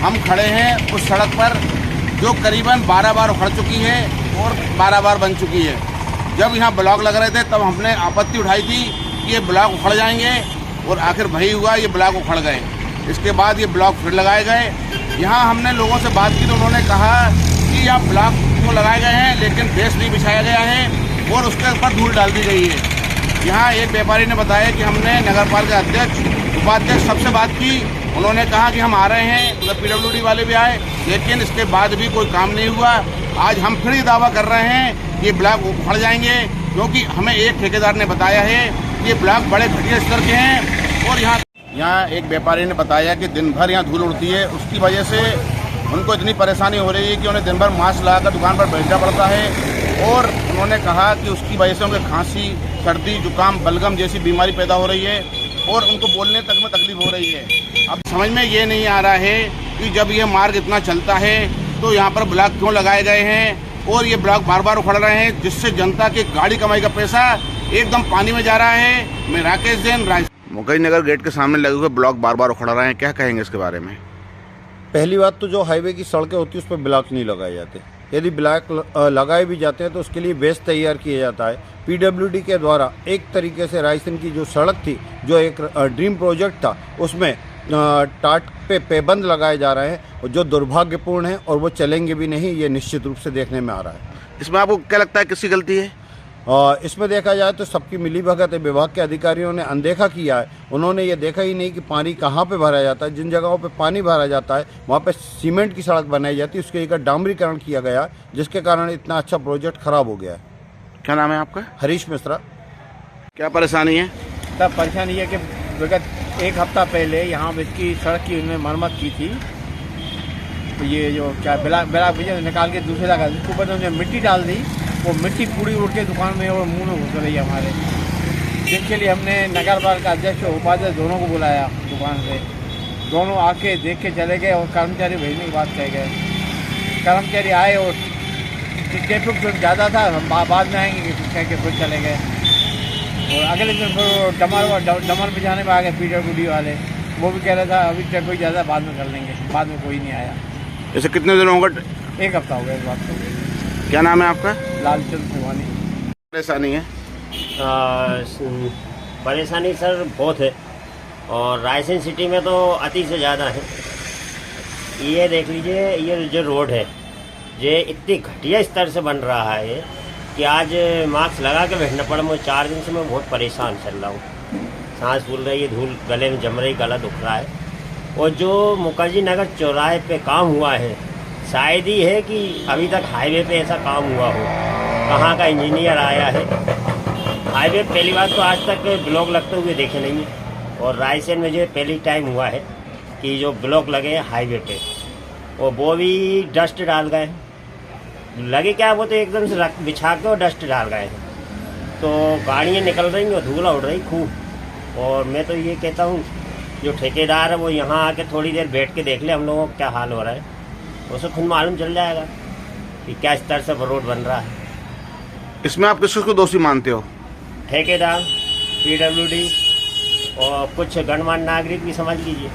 हम खड़े हैं उस सड़क पर जो करीबन 12 बार उखड़ चुकी है और 12 बार बन चुकी है। जब यहाँ ब्लॉक लग रहे थे तब हमने आपत्ति उठाई थी कि ये ब्लॉक उखड़ जाएंगे और आखिर वही हुआ, ये ब्लॉक उखड़ गए। इसके बाद ये ब्लॉक फिर लगाए गए। यहाँ हमने लोगों से बात की तो उन्होंने कहा कि यहाँ ब्लॉक तो लगाए गए हैं लेकिन बेस नहीं बिछाया गया है और उसके ऊपर धूल डाल दी गई है। यहाँ एक व्यापारी ने बताया कि हमने नगर पालिका अध्यक्ष, उपाध्यक्ष सबसे बात की। उन्होंने कहा कि हम आ रहे हैं, उधर PWD वाले भी आए, लेकिन इसके बाद भी कोई काम नहीं हुआ। आज हम फिर ये दावा कर रहे हैं कि ये ब्लॉक उखड़ जाएंगे, क्योंकि हमें एक ठेकेदार ने बताया है कि ये ब्लॉक बड़े घटिया स्तर के हैं। और यहाँ एक व्यापारी ने बताया कि दिन भर यहाँ धूल उड़ती है, उसकी वजह से उनको इतनी परेशानी हो रही है कि उन्हें दिन भर मास्क लगाकर दुकान पर बैठना पड़ता है। और उन्होंने कहा कि उसकी वजह से उनके खांसी, सर्दी, जुकाम, बलगम जैसी बीमारी पैदा हो रही है और उनको बोलने तक में तकलीफ हो रही है। अब समझ में ये नहीं आ रहा है कि जब ये मार्ग इतना चलता है तो यहाँ पर ब्लॉक क्यों लगाए गए हैं और ये ब्लॉक बार बार उखड़ रहे हैं, जिससे जनता की गाड़ी कमाई का पैसा एकदम पानी में जा रहा है। मैं राकेश जैन, मुकेशनगर गेट के सामने लगे हुए ब्लॉक बार बार उखड़ रहे हैं, क्या कहेंगे इसके बारे में? पहली बात तो जो हाईवे की सड़कें होती है उस पर ब्लॉक नहीं लगाए जाते। यदि ब्लॉक लगाए भी जाते हैं तो उसके लिए बेस तैयार किया जाता है। PWD के द्वारा एक तरीके से रायसेन की जो सड़क थी, जो एक ड्रीम प्रोजेक्ट था, उसमें टाट पे पेबंद लगाए जा रहे हैं जो दुर्भाग्यपूर्ण है और वो चलेंगे भी नहीं, ये निश्चित रूप से देखने में आ रहा है। इसमें आपको क्या लगता है किसकी गलती है? इसमें देखा जाए तो सबकी मिलीभगत है। विभाग के अधिकारियों ने अनदेखा किया है। उन्होंने ये देखा ही नहीं कि पानी कहाँ पे भरा जाता है। जिन जगहों पे पानी भरा जाता है वहाँ पे सीमेंट की सड़क बनाई जाती है, उसके एक डामरीकरण किया गया, जिसके कारण इतना अच्छा प्रोजेक्ट खराब हो गया है। क्या नाम है आपका? हरीश मिश्रा। क्या परेशानी है? तब परेशानी है कि विगत एक हफ्ता पहले यहाँ इसकी सड़क की उन्होंने मरम्मत की थी। तो ये जो क्या ब्लॉक निकाल के दूसरे लगा, उसके ऊपर उन्होंने मिट्टी डाल दी। वो मिट्टी पूरी उड़ के दुकान में और मुंह में घुस रही है हमारे, जिसके लिए हमने नगर पालिका अध्यक्ष और उपाध्यक्ष दोनों को बुलाया दुकान से। दोनों आके देख के चले गए और कर्मचारी भेजने की बात कह गए। कर्मचारी आए और ट्रैफिक जो ज़्यादा था, हम बाद में आएंगे कह के फिर चले गए। और अगले दिन फिर डमर पे जाने में आ गए PWD वाले। वो भी कह रहा था अभी ट्रैफिक ज़्यादा, बाद में कर लेंगे। बाद में कोई नहीं आया। ऐसे कितने दिन हो गए? एक हफ्ता हो गया इस बात को। क्या नाम है आपका? लालचंद सिवानी। परेशानी है? परेशानी सर बहुत है और रायसेन सिटी में तो अति से ज़्यादा है। ये देख लीजिए, ये जो रोड है ये इतनी घटिया स्तर से बन रहा है कि आज मास्क लगा के बैठना पड़ा। मुझे 4 दिन से मैं बहुत परेशान चल रहा हूँ। सांस फूल रही है, धूल गले में जम रही, गला दुख रहा है। और जो मुखर्जी नगर चौराहे पे काम हुआ है, शायद ही है कि अभी तक हाईवे पे ऐसा काम हुआ हो। कहाँ का इंजीनियर आया है? हाईवे पहली बात तो आज तक ब्लॉक लगते हुए देखे नहीं है। और रायसेन में जो पहली टाइम हुआ है कि जो ब्लॉक लगे हैं हाईवे पे, और वो भी डस्ट डाल गए। लगे क्या, वो तो एकदम से बिछा के और डस्ट डाल गए हैं, तो गाड़ियाँ निकल रही हैं और धूला उड़ रही खूब। और मैं तो ये कहता हूँ जो ठेकेदार है वो यहाँ आके थोड़ी देर बैठ के देख ले हम लोगों का क्या हाल हो रहा है, उसे खुद मालूम चल जाएगा कि क्या स्तर से रोड बन रहा है। इसमें आप किसको दोषी मानते हो? ठेकेदार, PWD और कुछ गणमान्य नागरिक भी समझ लीजिए।